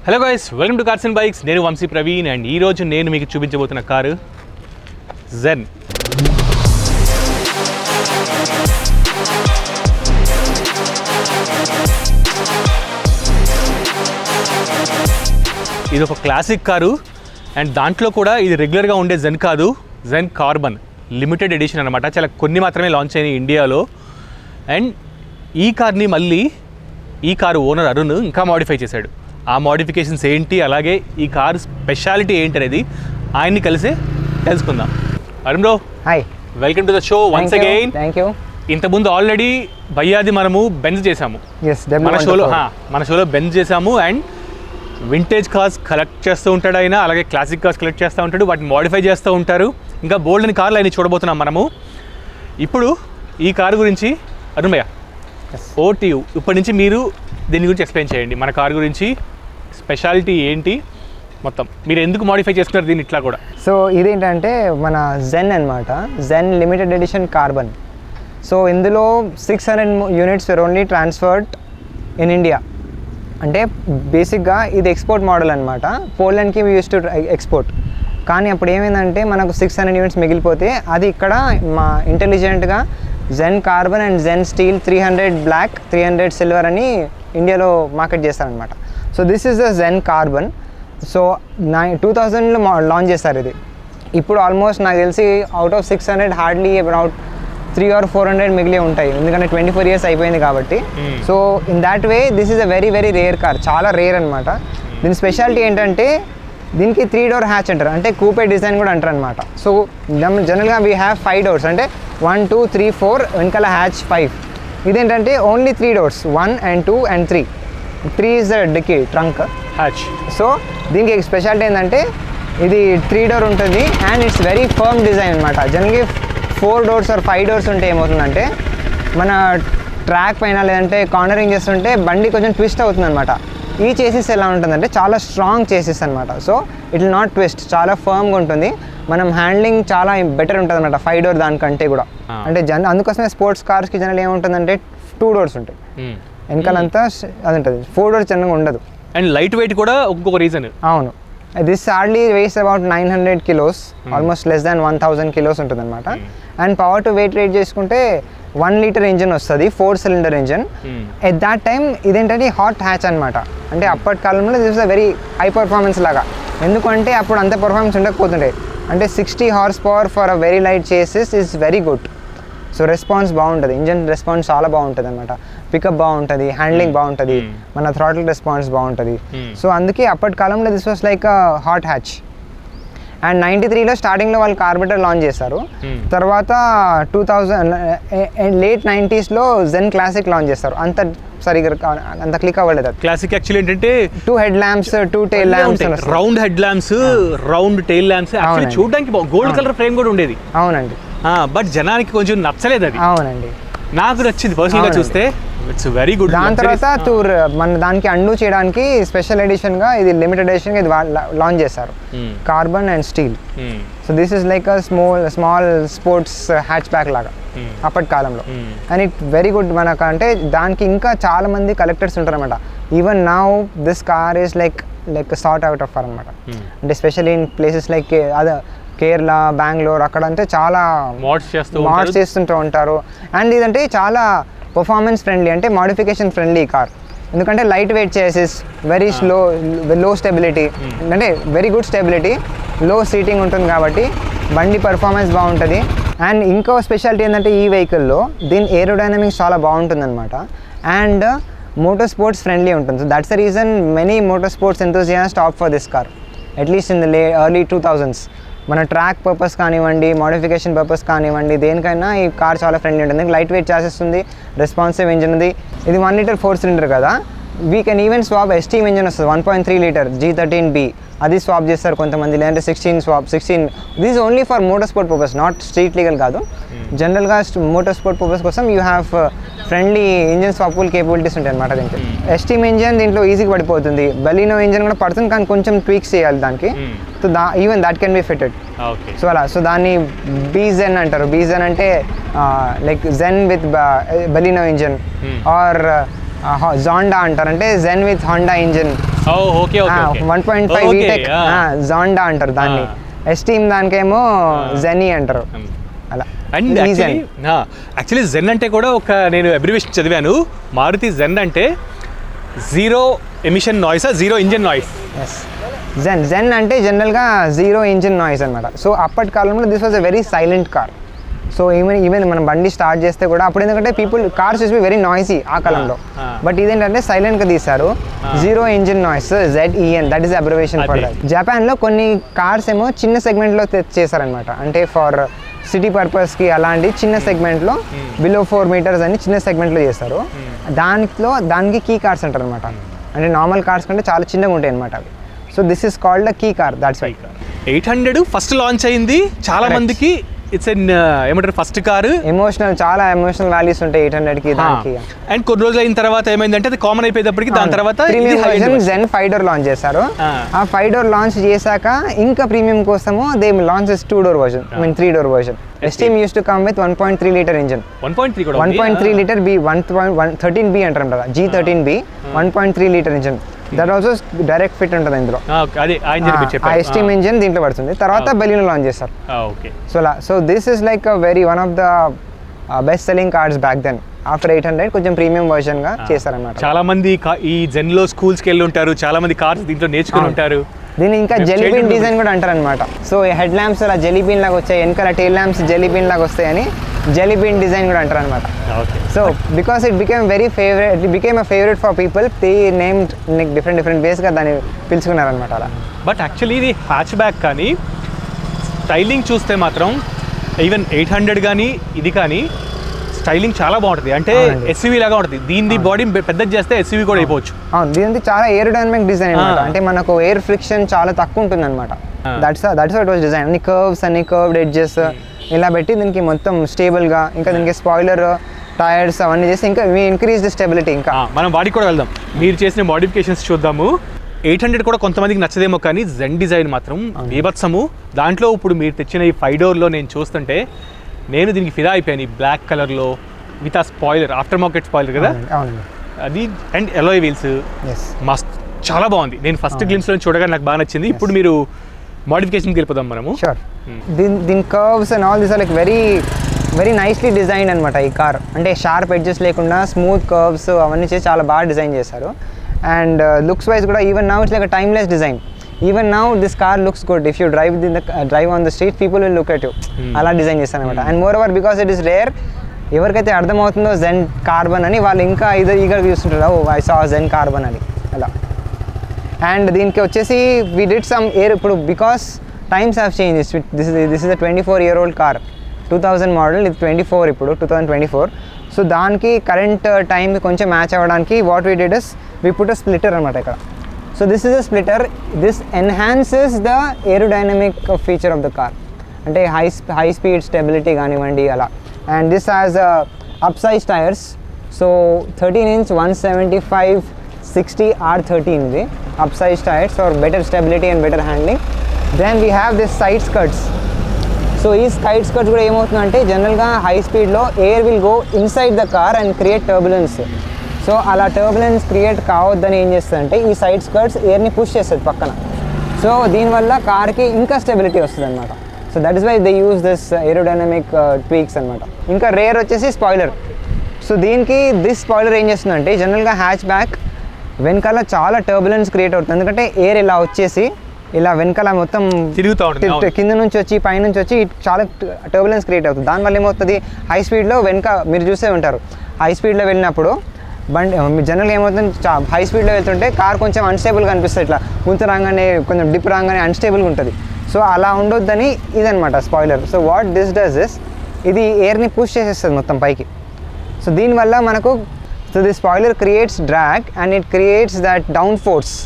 Hello guys, welcome to cars and bikes. నేను Vamsi Praveen and ఈరోజు నేను మీకు చూపించబోతున్న కారు జెన్. ఇది ఒక క్లాసిక్ కారు అండ్ దాంట్లో కూడా ఇది రెగ్యులర్గా ఉండే జెన్ కాదు, జెన్ కార్బన్ లిమిటెడ్ ఎడిషన్ అనమాట. చాలా కొన్ని మాత్రమే లాంచ్ అయినాయి ఇండియాలో. అండ్ ఈ కార్ని మళ్ళీ ఈ కారు ఓనర్ అరుణ్ ఇంకా మాడిఫై చేశాడు. ఆ మోడిఫికేషన్స్ ఏంటి, అలాగే ఈ కార్ స్పెషాలిటీ ఏంటి అనేది ఆయన్ని కలిసి తెలుసుకుందాం. Arun bro, hi, welcome to the show once again. Thank you. ఇంతకుముందు ఆల్రెడీ భయ్యాది మనము బెంజ్ చేసాము, మన షోలో బెంజ్ చేసాము. అండ్ వింటేజ్ కార్స్ కలెక్ట్ చేస్తూ ఉంటాడు ఆయన, అలాగే క్లాసిక్ కార్స్ కలెక్ట్ చేస్తూ ఉంటాడు, వాటిని మోడిఫై చేస్తూ ఉంటారు. ఇంకా బోల్డ్ అని కార్లు ఆయన చూడబోతున్నాం మనము. ఇప్పుడు ఈ కారు గురించి అరుణ్ భయ్య, ఓటీయూ ఇప్పటి నుంచి మీరు దీని గురించి ఎక్స్ప్లెయిన్ చేయండి. మన కారు గురించి స్పెషాలిటీ ఏంటి, మొత్తం మీరు ఎందుకు మోడిఫై చేస్తున్నారు దీన్ని ఇట్లా కూడా. సో ఇదేంటంటే మన జెన్ అనమాట, జెన్ లిమిటెడ్ ఎడిషన్ కార్బన్. సో ఇందులో 600 units were only transferred in India. అంటే బేసిక్గా ఇది ఎక్స్పోర్ట్ మోడల్ అనమాట. పోలాండ్కి వీ యూస్ టు ఎక్స్పోర్ట్. కానీ అప్పుడు ఏమైందంటే మనకు 600 యూనిట్స్ మిగిలిపోతే అది ఇక్కడ మా ఇంటెలిజెంట్గా Zen Carbon and Zen Steel 300 black 300 silver అని ఇండియాలో మార్కెట్ చేస్తారనమాట. So this is the Zen Carbon. So 2000లో లాంచ్ చేస్తారు ఇది. ఇప్పుడు ఆల్మోస్ట్ నాకు తెలిసి out of 600 hardly about 300 or 400 మిగిలే ఉంటాయి, ఎందుకంటే 24 years అయిపోయింది కాబట్టి. So in that way this is a very very rare car, చాలా రేర్ అనమాట. దీని స్పెషాలిటీ ఏంటంటే దీనికి 3 door హ్యాచ్ అంటారు, అంటే కూపే డిజైన్ కూడా అంటారు అనమాట. సో జనరల్గా వీ హ్యావ్ 5 doors, అంటే 1 2 3 4 వెనకాల హ్యాచ్ 5. ఇదేంటంటే only 3 doors, 1 and 2 and 3. 3 is the dicky trunk hatch. So దీనికి స్పెషాలిటీ ఏంటంటే ఇది 3 door ఉంటుంది and it's very firm design అనమాట. జనరల్గా 4 doors or 5 doors ఉంటే ఏమవుతుందంటే మన ట్రాక్ పైన లేదంటే కార్నరింగ్ చేస్తుంటే బండి కొంచెం ట్విస్ట్ అవుతుంది అనమాట. ఈ చేసిస్ ఎలా ఉంటుందంటే చాలా స్ట్రాంగ్ చేసిస్ అనమాట. So it will not twist, చాలా ఫర్మ్గా ఉంటుంది. మనం హ్యాండ్లింగ్ చాలా బెటర్ ఉంటుంది అనమాట 5 door దానికంటే కూడా. అంటే అందుకోసమే స్పోర్ట్స్ కార్స్కి జనరల్ ఏముంటుందంటే 2 doors ఉంటాయి, వెనకాలంతా అది ఉంటుంది. 4 doors జనరల్గా ఉండదు. అండ్ లైట్ వెయిట్ కూడా ఇంకొక రీజన్. అవును, this hardly weighs about 900 kilos, almost less than 1000 kilos ఉంటుంది అనమాట. And power to weight rate చేసుకుంటే 1 liter ఇంజన్ వస్తుంది, 4 cylinder engine. At that time ఇదేంటంటే హాట్ హ్యాచ్ అనమాట. అంటే అప్పటి కాలంలో this is a very high performance లాగా, ఎందుకంటే అప్పుడు అంత పర్ఫార్మెన్స్ ఉండకపోతుండే. అంటే 60 horsepower for a very light chassis is very good. So response బాగుంటుంది, ఇంజన్ రెస్పాన్స్ చాలా బాగుంటుంది అనమాట. పికప్ బాగుంటుంది, హ్యాండ్లింగ్ బాగుంటుంది, మన థ్రాటిల్ రెస్పాన్స్ బాగుంటుంది. సో అందుకే అప్పటి కాలంలో this was like a hot hatch. And 93లో స్టార్టింగ్లో వాళ్ళు కార్బెటర్ లాంచ్ చేస్తారు. తర్వాత 2000 లేట్ 90sలో జెన్ క్లాసిక్ లాంచ్ చేస్తారు. అంత క్లిక్ అవ్వలేదు. క్లాసిక్ యాక్చువల్లీ ఏంటంటే 2 head lamps 2 tail lamps, round head lamps, round tile lamps. Actually చూడడానికి గోల్డ్ కలర్ ఫ్రేమ్ కూడా ఉండేది. అవునండి, బట్ జనానికి కొంచెం నచ్చలేదు అది. అవునండి, నాకు నచ్చింది పర్సనల్గా చూస్తే. It's very good. దాని తర్వాత మన దానికి అండు చేయడానికి స్పెషల్ ఎడిషన్ గా ఇది లిమిటెడ్ ఎడిషన్ గా ఇది లాంచ్ చేశారు, carbon and steel. So this is like a small sports hatch back లాగా అప్పటి కాలంలో. And it very good. మనకు అంటే దానికి ఇంకా చాలా మంది కలెక్టర్స్ ఉంటారు అనమాట. Even now this car is like sort out of అనమాట. అంటే specially in places like other Kerala, Bengaluru, అక్కడ అంటే చాలా మోడ్స్ చేస్తుంటూ ఉంటారు. అండ్ ఇదంటే చాలా పర్ఫార్మెన్స్ ఫ్రెండ్లీ, అంటే మోడిఫికేషన్ ఫ్రెండ్లీ కార్. ఎందుకంటే light weight చేసేస్, very low stability, అంటే వెరీ గుడ్ స్టెబిలిటీ, లో సీటింగ్ ఉంటుంది కాబట్టి బండి పర్ఫార్మెన్స్ బాగుంటుంది. అండ్ ఇంకో స్పెషాలిటీ ఏంటంటే ఈ వెహికల్లో దీని ఏరోడైనమిక్స్ చాలా బాగుంటుంది అనమాట. అండ్ మోటార్ స్పోర్ట్స్ ఫ్రెండ్లీ ఉంటుంది. So that's the reason many motor sports enthusiast opt for this car, at least in the early 2000s. మన ట్రాక్ పర్పస్ కానివ్వండి, మోడిఫికేషన్ పర్పస్ కానివ్వండి, దేనికైనా ఈ కార్ చాలా ఫ్రెండ్లీ ఉంటుంది. లైట్ వెయిట్ చేసేస్తుంది, రెస్పాన్సివ్ ఇంజిన్ ఉంది. ఇది 1 liter 4 cylinder కదా. We can even swap esteem engine వస్తుంది 1.3 liter G13B, అది స్వాప్ చేస్తారు కొంతమంది. లేదంటే 16. This only for motor sport purpose, not street legal కాదు. జనరల్గా మోటార్ స్పోర్ట్ పర్పస్ కోసం you have friendly engine swappable capabilities ఉంటాయి అనమాట దీనికి. ఎస్టీమ్ ఇంజిన్ దీంట్లో ఈజీగా పడిపోతుంది. బెలినో ఇంజిన్ కూడా పడుతుంది, కానీ కొంచెం ట్వీక్స్ చేయాలి దానికి. So even that can be fitted. So అలా, సో దాన్ని బీజెన్ అంటారు. బీజెన్ అంటే like Zen with Baleno engine or జాండా అంటారు, అంటే Zen with Honda engine. Okay okay 1.5 VTEC జాండా అంటారు దాన్ని. ఎస్టీమ్ దానికేమో జెనీ అంటారు అలా. అండ్ యాక్చువల్లీ జెన్ అంటే కూడా ఒక నేను అబ్రివేషన్ చదివాను. మారుతి జెన్ అంటే zero emission noise, zero engine noise. Zen అంటే జనరల్గా జీరో ఇంజిన్ నాయిస్ అనమాట. సో అప్పటి కాలంలో this was a very silent car. So even మనం బండి స్టార్ట్ చేస్తే కూడా అప్పుడు ఎందుకంటే cars is be very noisy ఆ కాలంలో. బట్ ఇదేంటంటే సైలెంట్గా తీశారు, zero engine noise, ZEN, that is abbreviation for that. జపాన్లో కొన్ని కార్స్ ఏమో చిన్న సెగ్మెంట్లో చేశారనమాట, అంటే ఫర్ సిటీ పర్పస్కి అలాంటి చిన్న సెగ్మెంట్లో బిలో 4 meters అని చిన్న సెగ్మెంట్లో చేస్తారు. దానికి కీ కార్స్ అంటారు అనమాట, అంటే నార్మల్ కార్స్ కంటే చాలా చిన్నగా ఉంటాయి అనమాట అవి. So this is called the key car, that's why. 800 first launch అయింది, చాలా మందికి ఇట్స్ ఏమంటారు ఫస్ట్ కారు. చాలా ఎమోషనల్ వాల్యూస్ ఉంటాయి 800కి దానికి. అండ్ కొన్ని రోజులు అయిన తర్వాత ఏమైందంటే అది కామన్ అయిపోయేటప్పటికి దాని తర్వాత జెన్ 5 door లాంచ్ చేశారు. ఆ 5 door లాంచ్ చేశాక ఇంకా ప్రీమియం కోసము they launch 2 door version, 3 door version. Esteem used to come with 1.3 liter engine. 1.3 liter B, 13B అంటారు కదా, G13B, 1.3 liter engine. That also direct fit ఉంటుంది ఇందులో. ఆ ఎస్టీమ్ ఇంజిన్ దీంట్లో పడుతుంది. తర్వాత బెలినో లాంచ్ చేస్తారు. So this is like one of the best selling cars back then. After 800 కొంచెం ప్రీమియం వర్షన్ గా చేస్తారన్నమాట. చాలా మంది ఈ జెన్ లో స్కూల్స్ కి వెళ్ళి ఉంటారు, చాలా మంది కార్స్ దీంట్లో నేర్చుకుని ఉంటారు. దీన్ని ఇంకా జెలీబీన్ డిజైన్ కూడా అంటారు అనమాట. సో హెడ్ ల్యాంప్స్ అలా జెలీబీన్ లాగా వచ్చాయి, వెనకాల టైల్ ల్యాంప్స్ జెలీబీన్ లాగా వస్తాయని జెలీబీన్ డిజైన్ కూడా అంటారు అనమాట. So because it became a favourite for people, they named different ways గా దాన్ని పిలుచుకున్నారనమాట అలా. బట్ యాక్చువల్లీ ఇది హ్యాచ్ బ్యాక్, కానీ స్టైలింగ్ చూస్తే మాత్రం ఈవెన్ 800 కానీ ఇది కానీ స్టైలింగ్ చాలా బాగుంటుంది, అంటే ఎస్యూవీ లాగా ఉంటుంది. దీని బాడీ పెద్దది చేస్తే ఎస్యూవీ కూడా అయిపోవచ్చు. దీనికి చాలా ఏరోడైనమిక్ డిజైన్ అనమాట, అంటే మనకు ఎయిర్ ఫ్రిక్షన్ చాలా తక్కువ ఉంటుంది అనమాట. That's it was design. అన్ని కర్వ్డ్ ఎడ్జెస్ ఇలా పెట్టి దీనికి మొత్తం స్టేబుల్గా, ఇంకా దీనికి స్పాయిలర్ టైర్స్ అవన్నీ చేసి ఇంకా ఇంక్రీజ్ ది స్టెబిలిటీ. ఇంకా మనం వాడికి కూడా వెళ్దాం, మీరు చేసిన మోడిఫికేషన్స్ చూద్దాము. 800 కూడా కొంతమందికి నచ్చదేమో, కానీ జెన్ డిజైన్ మాత్రం బీభత్సము. దాంట్లో ఇప్పుడు మీరు తెచ్చిన ఈ 5 doorలో నేను చూస్తుంటే నేను దీనికి ఫిదా అయిపోయాను. ఈ బ్లాక్ కలర్లో విత్ ఆ స్పాయిలర్, ఆఫ్టర్ మార్కెట్ స్పాయిలర్ కదా అది, అండ్ ఎలాయ్ వీల్స్ మస్త్ చాలా బాగుంది. నేను ఫస్ట్ గ్లిమ్స్లో చూడగా నాకు బాగా నచ్చింది. ఇప్పుడు మీరు మోడిఫికేషన్కి వెళ్ళిపోదాం మనము. దీని curves and all this are like very nicely design అనమాట ఈ కార్. అంటే షార్ప్ ఎడ్జెస్ లేకుండా స్మూత్ కర్వ్స్ అవన్నీ చేసి చాలా బాగా డిజైన్ చేశారు. అండ్ లుక్స్ వైజ్ కూడా even now it's like timeless design. Even now this car looks good. If you drive on the street, people will look at you. అలా design చేస్తాను అనమాట. And more over because it is rare, ఎవరికైతే అర్థమవుతుందో జెన్ carbon అని వాళ్ళు ఇంకా eager చూస్తుంటారు, ఓ I saw gen carbon అని అలా. అండ్ దీనికి వచ్చేసి వి డిడ్ సమ్ ఇప్పుడు because times have changes. This is a 24-year-old car, 2000 model, ఇది 24 ఇప్పుడు 2024. సో దానికి కరెంట్ టైంకి కొంచెం మ్యాచ్ అవ్వడానికి what we did is we put a splitter అనమాట ఇక్కడ. So this is a splitter. This enhances the aerodynamic feature of the car. అంటే high speed stability కానివ్వండి అలా. And this has upsize tires. So 13-inch 175/60 R13 ఇది upsize tires for better stability and better handling. Then we have this side skirts. So ఈ side skirts కూడా ఏమవుతుందంటే జనరల్గా high స్పీడ్లో air will go inside the car and create turbulence. So అలా turbulence create కావద్దని ఏం చేస్తుందంటే ఈ సైడ్ స్కర్ట్స్ ఎయిర్ని పుష్ చేస్తుంది పక్కన. సో దీనివల్ల కార్కి ఇంకా స్టెబిలిటీ వస్తుంది అనమాట. So that is why they use this aerodynamic tweaks అనమాట. ఇంకా రేర్ వచ్చేసి స్పాయిలర్. సో దీనికి దిస్ స్పాయిలర్ ఏం చేస్తుందంటే జనరల్గా హ్యాచ్ బ్యాక్ వెనకాల చాలా టర్బులెన్స్ క్రియేట్ అవుతుంది, ఎందుకంటే ఎయిర్ ఇలా వచ్చేసి ఇలా వెనకాల మొత్తం తిరుగుతూ కింద నుంచి వచ్చి పైనుంచి వచ్చి చాలా టర్బులెన్స్ క్రియేట్ అవుతుంది. దానివల్ల ఏమవుతుంది హై స్పీడ్లో వెనక మీరు చూసే ఉంటారు, హై స్పీడ్లో వెళ్ళినప్పుడు బండి జనరల్గా ఏమవుతుంది హై స్పీడ్లో వెళ్తుంటే కార్ కొంచెం అన్స్టేబుల్గా అనిపిస్తుంది, ఇట్లా గుంత రాగానే కొంచెం డిప్ రాగానే అన్స్టేబుల్గా ఉంటుంది. సో అలా ఉండొద్దని ఇదనమాట spoiler. So what this does is ఇది ఎయిర్ని పుష్ చేసేస్తుంది మొత్తం పైకి. సో దీనివల్ల మనకు the spoiler creates drag and it creates that down force.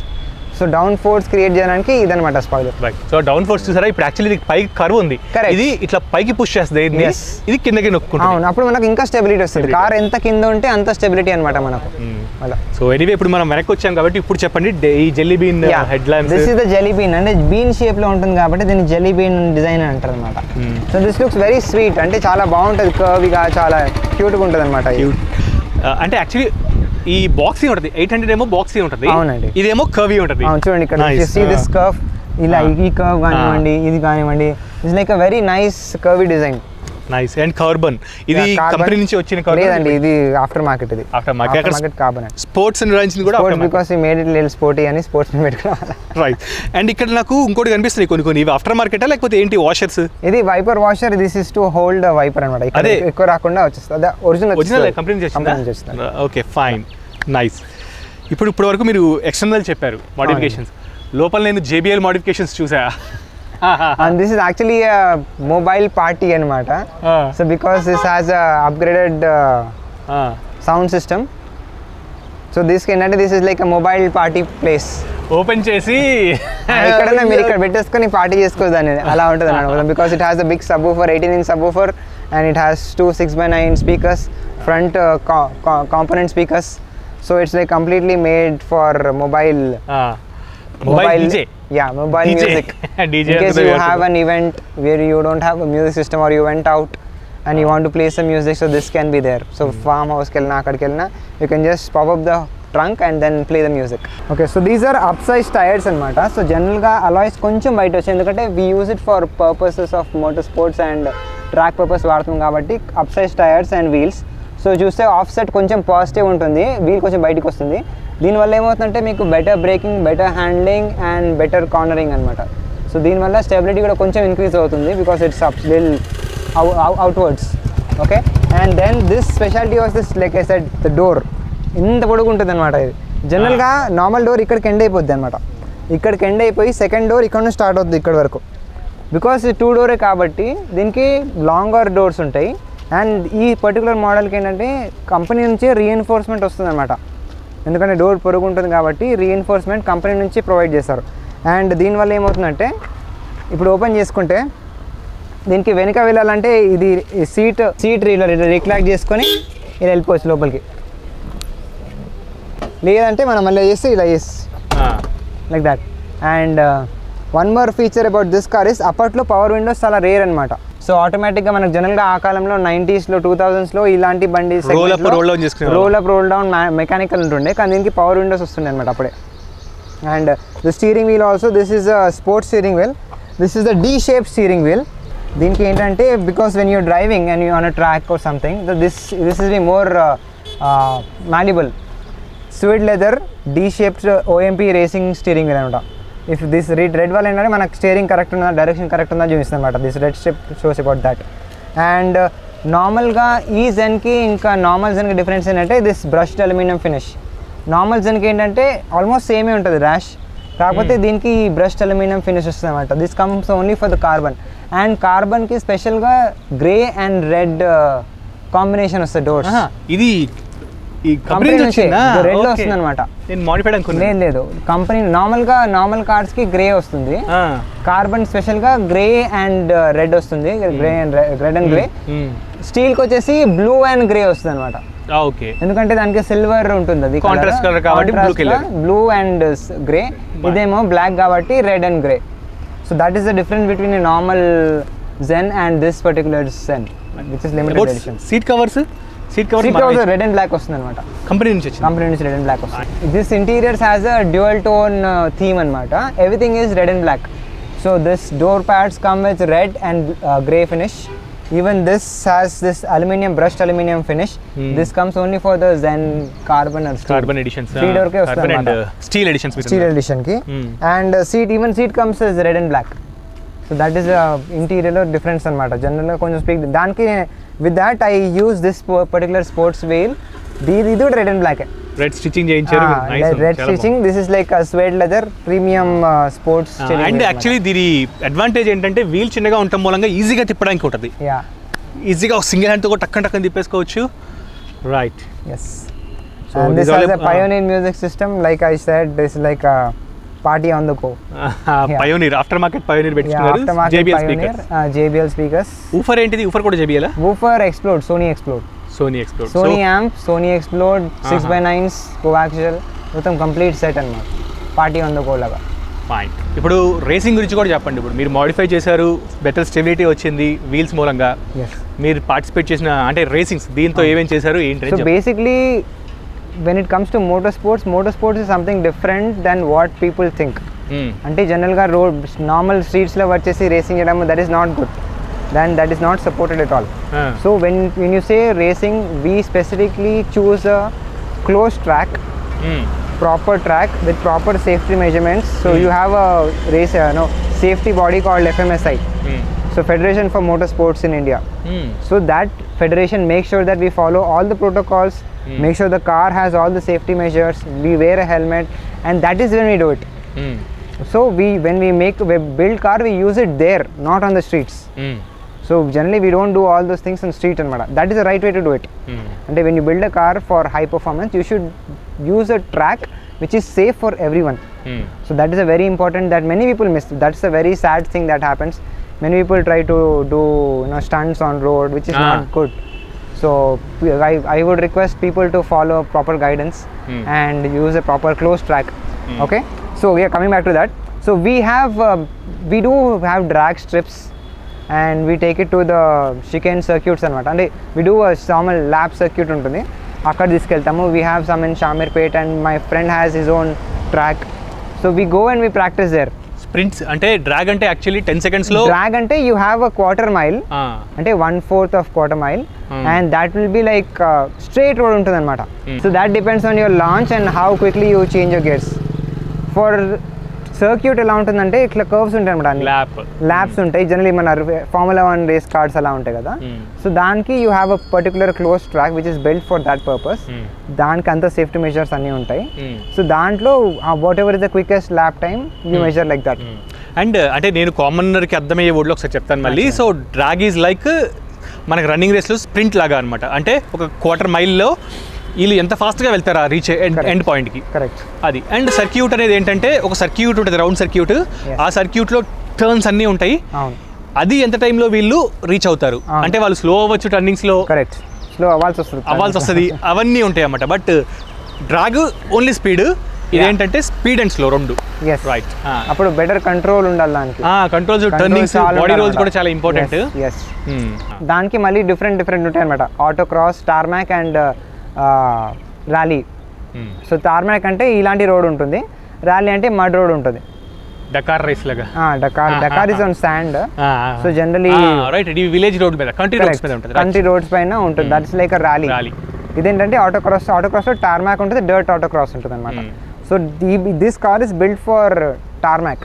So down force create చేయడానికి ఇదనమాట స్పాయిలర్. సో డౌన్ ఫోర్స్ చూసారా, ఇప్పుడు యాక్చువల్లీ ఇది పైకి కర్వ్ ఉంది, ఇది ఇట్లా పైకి పుష్ చేస్తుంది, ఇది కిందకి నొక్కుంటుంది. అవును, అప్పుడు మనకు ఇంకా స్టెబిలిటీ వస్తుంది. కార్ ఎంత కింద ఉంటే అంత స్టెబిలిటీ అనమాట మనకు అలా. సో ఎనీవే ఇప్పుడు మనం వెనక్కి వచ్చాం కాబట్టి ఇప్పుడు చెప్పండి ఈ jelly bean head lamps. This is the jelly bean, అంటే బీన్ షేప్ లో ఉంటుంది కాబట్టి దీన్ని జెల్లీ బీన్ డిజైన్ అంటారు అనమాట. So this looks very sweet, అంటే చాలా బాగుంటుంది, కర్వీగా చాలా క్యూట్గా ఉంటుంది అనమాట. అంటే యాక్చువల్లీ ఈ బాక్సీ ఉంటుంది 800 ఏమో బాక్సీ ఉంటుంది, అవునండి, ఇదేమో కర్వీ ఉంటుంది. చూడండి ఇక్కడ సీ దిస్ కర్వ్, ఇలా ఈ కర్వ్ కానివ్వండి, ఇది కానివ్వండి, it's like a very nice curvy design. Nice. And carbon, ఇది కంపెనీ నుంచి వచ్చిన కార్బన్ లేదండి, ఇది ఆఫ్టర్ మార్కెట్. ఇది ఆఫ్టర్ మార్కెట్ కార్బన్. స్పోర్ట్స్ ని కూడా బికాస్ ఈ మేడ్ ఇట్ లిటిల్ స్పోర్టీ అని స్పోర్ట్స్ ని పెట్టుకోవాలి. రైట్. అండ్ ఇక్కడ నాకు ఇంకోటి కనిపిస్తుంది కొన్ని ఇవి ఆఫ్టర్ మార్కెటా లేకపోతే ఏంటి వాషర్స్? ఇది wiper washer, this is to hold wiper అన్నమాట. ఇక్కడ ఎక్కువ రాకుండా వచ్చేస్తుంది. అదే ఒరిజినల్ కంపెనీ నుంచి వచ్చిందా? Okay, fine, nice. ఇప్పుడు వరకు మీరు ఎక్స్టర్నల్ చెప్పారు మోడిఫికేషన్స్, లోపల నేను JBL మోడిఫికేషన్స్ చూసా. And this is actually a mobile party anamata. So because this has a upgraded sound system, so this is like a mobile party place. Open చేసి ikkadana meer ikkada petteskoni party chesukodani ala untadi anamata, because it has a big subwoofer, 18-inch subwoofer, and it has two 6x9 speakers, front component speakers, so it's like completely made for mobile DJ. Yeah, mobile DJ. Music. DJ. In case you have an event where you don't have a music system or you went out and you want to play some music, so this can be there. So farmhouse kelna akkadiki kelna, you can just pop up the trunk and then play the music. Okay, so these are upsized tires anamata. So general ga alloys koncham bite vachi, endukante we use it for purposes of motorsports and track purpose vaడుతాం కాబట్టి upsized tires and wheels. So చూస్తే offset కొంచెం positive ఉంటుంది, wheel కొంచెం బయటకు వస్తుంది. దీనివల్ల ఏమవుతుందంటే మీకు better braking, better handling and better cornering అనమాట. సో దీనివల్ల స్టెబిలిటీ కూడా కొంచెం ఇంక్రీజ్ అవుతుంది, బికాస్ ఇట్స్ అప్ లిల్ outwards. Okay, and then this speciality was this, like I said, the door ఇంత పొడుగు ఉంటుంది అనమాట. ఇది జనరల్గా నార్మల్ డోర్ ఇక్కడికి ఎండ్ అయిపోద్ది అనమాట. ఇక్కడికి ఎండ్ అయిపోయి సెకండ్ డోర్ ఇక్కడ నుంచి స్టార్ట్ అవుతుంది ఇక్కడ వరకు. బికాస్ ఇది 2 డోరే కాబట్టి దీనికి లాంగర్ డోర్స్ ఉంటాయి. అండ్ ఈ పర్టికులర్ మోడల్కి ఏంటంటే కంపెనీ నుంచి రీఎన్ఫోర్స్మెంట్ వస్తుంది అనమాట, ఎందుకంటే డోర్ పొరుగు ఉంటుంది కాబట్టి రీఎన్ఫోర్స్మెంట్ కంపెనీ నుంచి ప్రొవైడ్ చేస్తారు. అండ్ దీనివల్ల ఏమవుతుందంటే ఇప్పుడు ఓపెన్ చేసుకుంటే దీనికి వెనుక వెళ్ళాలంటే ఇది సీట్ రిక్లాక్ చేసుకొని ఇలా వెళ్ళిపోవచ్చు లోపలికి, లేదంటే మనం మళ్ళీ చేస్తే ఇలా like that. And one more feature about this car is, అప్పట్లో పవర్ విండోస్ చాలా రేర్ అనమాట. సో ఆటోమేటిక్గా మనకు జనరల్గా ఆ కాలంలో 90s, 2000s ఇలాంటి బండి roll up roll down mechanical ఉంటుండే, కానీ దీనికి పవర్ విండోస్ వస్తుండే అనమాట అప్పుడే. And the steering wheel also, this is a sports steering wheel, this is the D shape steering wheel. దీనికి ఏంటంటే because when you're driving and you on a track or something, this is the more malleable suede leather D shaped OMP racing steering wheel అనమాట. If this red వల్ల ఏంటంటే మనకు steering correct ఉందా, direction correct ఉందా చూపిస్తుంది అనమాట. This red step shows about that. And నార్మల్గా ఈ జెన్కి ఇంకా నార్మల్ జెన్కి డిఫరెన్స్ ఏంటంటే this brushed aluminium finish. Normal జెన్కి ఏంటంటే ఆల్మోస్ట్ సేమే ఉంటుంది ర్యాష్, కాకపోతే దీనికి బ్రష్డ్ అల్యూమినియం ఫినిష్ వస్తుంది అనమాట. This comes only for the carbon. And కార్బన్కి స్పెషల్గా గ్రే అండ్ రెడ్ కాంబినేషన్ వస్తుంది డోర్స్. ఇది కంపెనీ నుంచి రెడ్ వస్తుంది అనమాట. లేదు, కంపెనీ నార్మల్ కార్స్ కి గ్రే వస్తుంది, కార్బన్ స్పెషల్ గా గ్రే అండ్ రెడ్ వస్తుంది, రెడ్ అండ్ గ్రే. స్టీల్ కి వచ్చేసి బ్లూ అండ్ గ్రే వస్తుంది అనమాట. ఎందుకంటే దానికి సిల్వర్ ఉంటుంది, అది బ్లూ అండ్ గ్రే. ఇదేమో బ్లాక్ కాబట్టి red and grey. So that is the difference between a normal Zen and this particular Zen which is limited edition. Seat covers red and black వస్తుంది అనమాట, కంపెనీ నుంచి red and black వస్తుంది. This interiors has a dual tone theme అనమాట. Everything is red and black. So this door pads come with red and grey finish. Even this has this brushed aluminum finish. This comes only for the Zen carbon or steel. Carbon editions. 3 door ke carbon and steel editions. Steel edition ki. And seat comes as red and black. So that is a interior difference anamata. Generally konjam speak daniki with that I use this particular sports wheel. Idu red and black. Red stitching చేయించారు. Nice. Red stitching. This is like a suede leather premium sports steering. And actually దీని advantage ఏంటంటే wheel చిన్నగా ఉండటం మూలంగా ఈజీగా తిప్పడానికి ఉంటుంది. ఈజీగా ఒక సింగిల్ హ్యాండ్ తో టక్కన తిప్పేసుకోవచ్చు. Right. Yes. So and this is a pioneer music system, like I said, this is like a party on the go. Pioneer, aftermarket Pioneer పెట్టుకున్నారు. JBL speakers. JBL speakers. Woofer ఏంటిది? Woofer కూడా JBL ఆ? Woofer Explode, Sony Explode. Sony amp, Sony Explode, 6x9s, coaxial, మొత్తం complete set అన్నమాట. Party on the go లాగా. Fine. ఇప్పుడు racing గురించి కూడా చెప్పండి. ఇప్పుడు మీరు మోడిఫై చేశారు, బెటర్ స్టెబిలిటీ వచ్చింది వీల్స్ మూలంగా. మీరు పార్టిసిపేట్ చేసిన అంటే రేసింగ్స్ దీంతో ఏమేం చేశారు ఏంటి? So basically when it comes to motorsports is something different than what people think. అంటే జనరల్గా రోడ్ నార్మల్ స్ట్రీట్స్లో వచ్చేసి రేసింగ్ చేయడం that is not good, then that is not supported at all. So when you say racing, we specifically choose a closed track, proper track with proper safety measurements. So you have a race safety body called FMSI, so Federation for Motorsports in India. So that federation makes sure that we follow all the protocols, make sure the car has all the safety measures, we wear a helmet, and that is when we do it. So when we build car, we use it there, not on the streets. So generally we don't do all those things on street anamata. That is the right way to do it. And when you build a car for high performance, you should use a track which is safe for everyone. So that is a very important that many people miss. That's a very sad thing that happens. Many people try to do stunts on road, which is not good. So I would request people to follow proper guidance and use a proper closed track. Okay, so yeah, coming back to that, so we do have drag strips and we take it to the chicane circuits anamata. And we do a normal lap circuit untundi, akkada తీసుకెళ్తాము. We have some in Shamirpet and my friend has his own track, so we go and we practice there. Sprints అంటే drag అంటే actually 10 seconds లో drag అంటే you have a quarter mile, అంటే 1/4 of quarter mile, and that will be like straight road ఉంటుంది అనమాట. So that depends on your launch and how quickly you change your gears. For circuit ఎలా ఉంటుందంటే ఇట్లా curves ఉంటాయి అనమాట, lapse ఉంటాయి. Generally మన Formula 1 రేస్ కార్డ్స్ అలా ఉంటాయి కదా. సో దానికి you have a particular close track which is built for that purpose. దానికి అంత సేఫ్టీ మెజర్స్ అన్నీ ఉంటాయి. సో దాంట్లో what ever is the quickest lap time you measure like that. And అంటే నేను కామనర్కి అర్థమయ్యే వర్డ్లో ఒకసారి చెప్తాను మళ్ళీ. సో డ్రాగ్ ఈజ్ లైక్ మనకి రన్నింగ్ రేస్లో స్ప్రింట్ లాగా అనమాట. అంటే ఒక క్వార్టర్ మైల్లో వీళ్ళు ఎంత ఫాస్ట్గా వెళ్తారా రీచ్ ఎండ్ పాయింట్కి, కరెక్ట్ అది. అండ్ సర్క్యూట్ అనేది ఏంటంటే ఒక సర్క్యూట్ ఉంటుంది, రౌండ్ సర్క్యూట్. ఆ సర్క్యూట్లో టర్న్స్ అన్నీ ఉంటాయి. అది ఎంత టైంలో వీళ్ళు రీచ్ అవుతారు అంటే వాళ్ళు స్లో అవ్వచ్చు, టర్నింగ్స్లో కరెక్ట్ స్లో అవ్వాల్సి వస్తుంది, అవన్నీ ఉంటాయి అన్నమాట. బట్ డ్రాగ్ ఓన్లీ స్పీడ్, ఇదేంటంటే స్పీడ్ అండ్ స్లో రెండు. రైట్, అప్పుడు బెటర్ కంట్రోల్ ఉండాలి దానికి. కంట్రోల్స్, టర్నింగ్స్, బాడీ రోల్స్ కూడా చాలా ఇంపార్టెంట్. దానికి మళ్ళీ డిఫరెంట్ ఉంటాయి అనమాట. Autocross, tarmac and rally. So tarmac అంటే ఇలాంటి రోడ్ ఉంటుంది, ర్యాలీ అంటే మడ్ రోడ్ ఉంటుంది. డకార్ రేస్ లాగా. Dakar is on sand. So generally right, ఇది విలేజ్ రోడ్ మీద, కంట్రీ రోడ్స్ మీద ఉంటుంది, కంట్రీ రోడ్స్ పైన ఉంటుంది. That's like a rally. ఇదేంటంటే ఆటో క్రాస్ లో టార్మాక్ ఉంటుంది, డర్ట్ ఆటో క్రాస్ ఉంటుంది అనమాట. So this car is built for tarmac,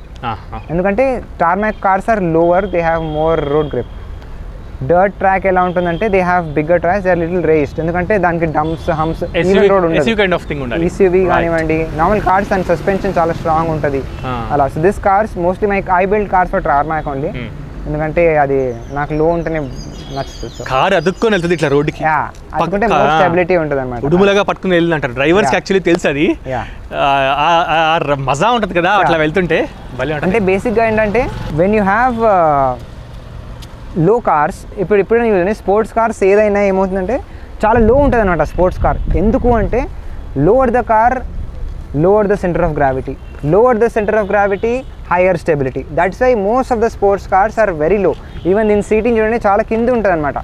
ఎందుకంటే tarmac cars are lower, they have more road grip. Dirt track ఎలా ఉంటుందంటే they have bigger tracks, they are little raised, ఎందుకంటే దానికి dumps, humps, road ఉంటుంది. ECV కానివ్వండి, normal cars and suspension చాలా strong ఉంటుంది అలా. So this cars mostly I build cars for tarmac only, ఎందుకంటే అది నాకు లో ఉంటేనే నచ్చుతుంది. కార్ అదుక్కొని వెళ్తుంది ఇట్లా రోడ్డుకి, అందుకంటే మోర్ స్టెబిలిటీ ఉంటుంది అనమాట. ఉడుములుగా పట్టుకుని వెళ్ళి అంటారు డ్రైవర్స్ కి. యాక్చువల్లీ తెలుసు అది, మజా ఉంటుంది కదా అట్లా వెళ్తుంటే. అంటే బేసిక్గా ఏంటంటే when you have low cars, ఇప్పుడు స్పోర్ట్స్ కార్స్ ఏదైనా ఏమవుతుందంటే చాలా లో ఉంటుంది అనమాట స్పోర్ట్స్ కార్. ఎందుకు అంటే lower the car, lower the centre of gravity, lower the centre of gravity, higher stability. That's why most of the sports cars are very low. Even దీని సీటింగ్ చూడండి చాలా కింద ఉంటుంది అనమాట.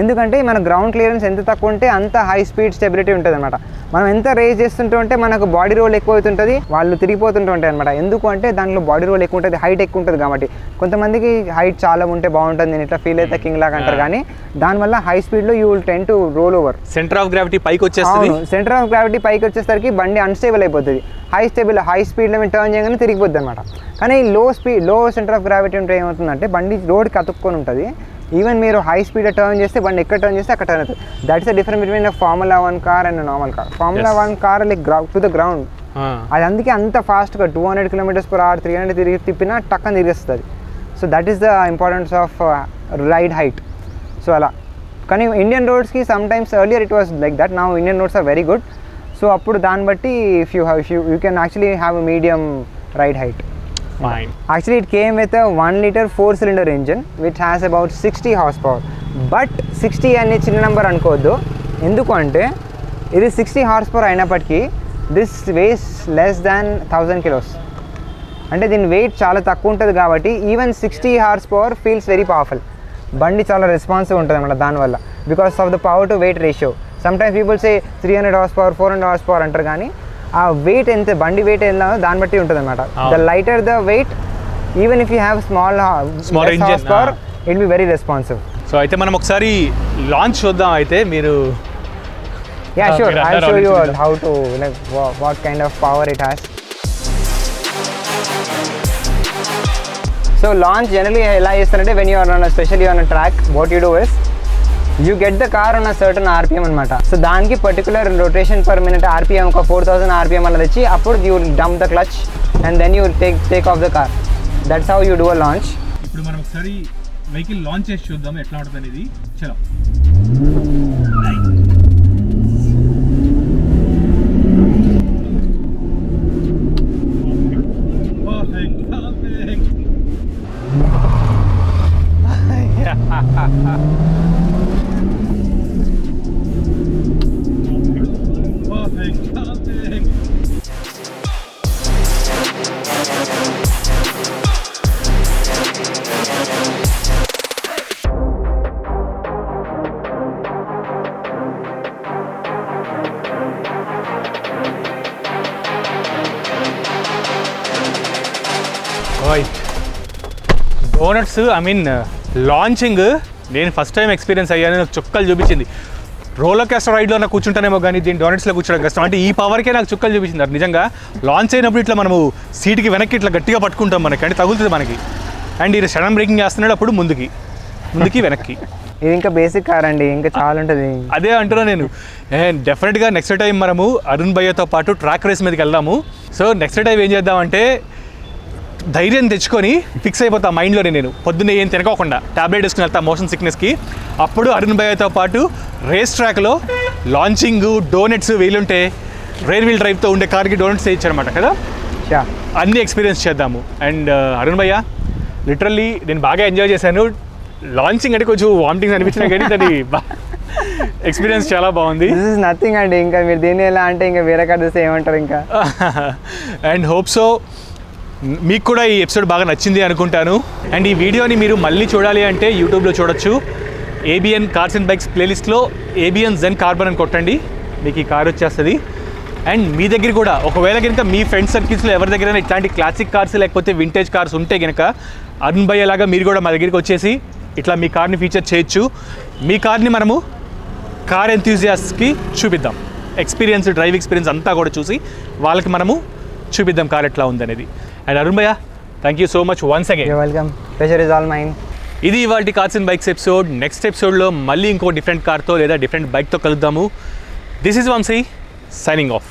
ఎందుకంటే మన గ్రౌండ్ క్లియరెన్స్ ఎంత తక్కువ ఉంటే అంత హై స్పీడ్ స్టెబిలిటీ ఉంటుంది అనమాట. మనం ఎంత రేస్ చేస్తుంటూ ఉంటే మనకు బాడీ రోల్ ఎక్కువ అవుతుంటుంది, వాళ్ళు తిరిగిపోతుంటూ ఉంటాయి అనమాట. ఎందుకు అంటే దాంట్లో బాడీ రోల్ ఎక్కువ ఉంటుంది, హైట్ ఎక్కువ ఉంటుంది కాబట్టి. కొంతమందికి హైట్ చాలా ఉంటే బాగుంటుంది, నేను ఇట్లా ఫీల్ అయితే కింగ్ లాగా అంటారు, కానీ దానివల్ల హై స్పీడ్లో you will tend to role over. Centre of gravity పైకి వచ్చేస్తుంది. సెంటర్ ఆఫ్ గ్రావిటీ పైకి వచ్చేసరికి బండి అన్స్టేబుల్ అయిపోతుంది. హై స్పీడ్లో మేము టర్న్ చేయగానే తిరిగిపోద్ది అనమాట. కానీ లో సెంటర్ ఆఫ్ గ్రావిటీ ఉంటే ఏమవుతుందంటే బండి రోడ్కి అతుక్కొని ఉంటుంది. ఈవెన్ మీరు హై స్పీడ్ టర్న్ చేస్తే బండి ఎక్కడ టర్న్ చేస్తే అక్కడ టర్న్ అవుతుంది. That's the difference between Formula 1 car and normal car. Formula 1 car like to the ground, అది అందుకే అంత ఫాస్ట్గా 200 km/h 300 తిప్పినా టక్కని తిరిగిస్తుంది. So that is the importance of ride height. So అలా. కానీ ఇండియన్ రోడ్స్కి sometimes earlier it was like that, now Indian roads are very good. So అప్పుడు దాన్ని బట్టి if you can actually have a medium ride height. Actually it came with a 1 liter 4-cylinder engine which has about 60 horsepower. But 60 అనే చిన్న number అనుకోవద్దు, ఎందుకు అంటే ఇది 60 horsepower అయినప్పటికీ this weighs less than 1000 kilos. అంటే దీని వెయిట్ చాలా తక్కువ ఉంటుంది కాబట్టి even 60 horsepower feels very powerful. బండి చాలా రెస్పాన్సివ్ ఉంటుంది అన్నమాట దానివల్ల, because of the power to weight ratio. Sometimes people say 300 horse power 400 horse power అంటారు, కానీ ఆ వెయిట్ ఎంత బండి వెయిట్ ఎంత దాన్ని బట్టి ఉంటుంది అనమాట. The lighter the weight, even if you have small horse power, it be very responsive. So అయితే మనం ఒకసారి లాంచ్ చూద్దాం. అయితే మీరు sure, I'll show you how to, like, what kind of power it has. So launch generally ఎలా చేస్తారంటే, when you are on a, especially on a track, what you do is you get the car on a certain RPM అనమాట. So దానికి particular rotation per minute RPM ఒక 4000 RPM అలా తెచ్చి అప్పుడు you dump the clutch and then you take off the car. That's how you do a launch. ఇప్పుడు మనం ఒకసారి vehicle launch చేసి చూద్దాం ఎట్లా ఉంటుంది అనేది. చలో. డోనట్స్, ఐ మీన్ లాంచింగ్ నేను ఫస్ట్ టైం ఎక్స్పీరియన్స్ అయ్యాను. నాకు చుక్కలు చూపించింది. రోలర్ కోస్టర్ రైడ్లో నాకు కూర్చుంటానేమో కానీ దీని డోనట్స్లో కూర్చోడం కష్టం. అంటే ఈ పవర్కే నాకు చుక్కలు చూపించింది. నిజంగా లాంచ్ అయినప్పుడు ఇట్లా మనము సీట్కి వెనక్కి ఇట్లా గట్టిగా పట్టుకుంటాం, మనకి అంటే తగులుతుంది మనకి. అండ్ ఇది సడన్ బ్రేకింగ్ చేస్తున్నాడు, అప్పుడు ముందుకి వెనక్కి. ఇది ఇంకా బేసిక్ కార్ అండి, ఇంకా చాలా ఉంటుంది. అదే అంటున్నా నేను. డెఫినెట్గా నెక్స్ట్ టైం మనము అరుణ్ భయ్యతో పాటు ట్రాక్ రేస్ మీదకి వెళ్దాము. సో నెక్స్ట్ టైం ఏం చేద్దామంటే ధైర్యం తెచ్చుకొని ఫిక్స్ అయిపోతా మైండ్లోనే, నేను పొద్దున్నే ఏం తినకోకుండా ట్యాబ్లెట్ వేసుకుని వెళ్తా మోషన్ సిక్నెస్కి. అప్పుడు అరుణ్ భయ్యతో పాటు రేస్ ట్రాక్లో లాంచింగ్, డోనట్స్ వీలుంటే రైల్ వీల్ డ్రైవ్తో ఉండే కార్కి డోనట్స్ వేయించారనమాట కదా. అన్నీ ఎక్స్పీరియన్స్ చేద్దాము. అండ్ అరుణ్ భయ్య లిటరల్లీ నేను బాగా ఎంజాయ్ చేశాను. లాంచింగ్ అంటే కొంచెం వామిటింగ్స్ అనిపించినా కానీ దాని ఎక్స్పీరియన్స్ చాలా బాగుంది. నథింగ్ అండి, ఇంకా మీరు దీన్ని ఎలా అంటే ఇంకా వేరే కార్ చూస్తే ఏమంటారు ఇంకా. అండ్ హోప్ సో మీకు కూడా ఈ ఎపిసోడ్ బాగా నచ్చింది అనుకుంటాను. అండ్ ఈ వీడియోని మీరు మళ్ళీ చూడాలి అంటే యూట్యూబ్లో చూడొచ్చు. ABN కార్స్ అండ్ బైక్స్ ప్లేలిస్ట్లో ABN Zen కార్బన్ అని కొట్టండి, మీకు ఈ కార్ వచ్చేస్తుంది. అండ్ మీ దగ్గర కూడా ఒకవేళ కనుక మీ ఫ్రెండ్ సర్కిల్స్లో ఎవరి దగ్గర ఇట్లాంటి క్లాసిక్ కార్స్ లేకపోతే వింటేజ్ కార్స్ ఉంటే కనుక అరుణ్ భయ్య లాగా మీరు కూడా మా దగ్గరికి వచ్చేసి ఇట్లా మీ కార్ని ఫీచర్ చేయొచ్చు. మీ కార్ని మనము కార్ ఎంథ్యూజియాస్ట్కి చూపిద్దాం. డ్రైవ్ ఎక్స్పీరియన్స్ అంతా కూడా చూసి వాళ్ళకి మనము చూపిద్దాం కార్ ఎట్లా ఉందనేది. అండ్ అరుణ్ భయ్య, thank you so much once again. Welcome, pleasure is all mine. ఇది ఇవాల్టి cars and bikes episode. Next ఎపిసోడ్లో మళ్ళీ ఇంకో డిఫరెంట్ కార్తో లేదా డిఫరెంట్ బైక్తో కలుద్దాము. This is Vamshi signing of.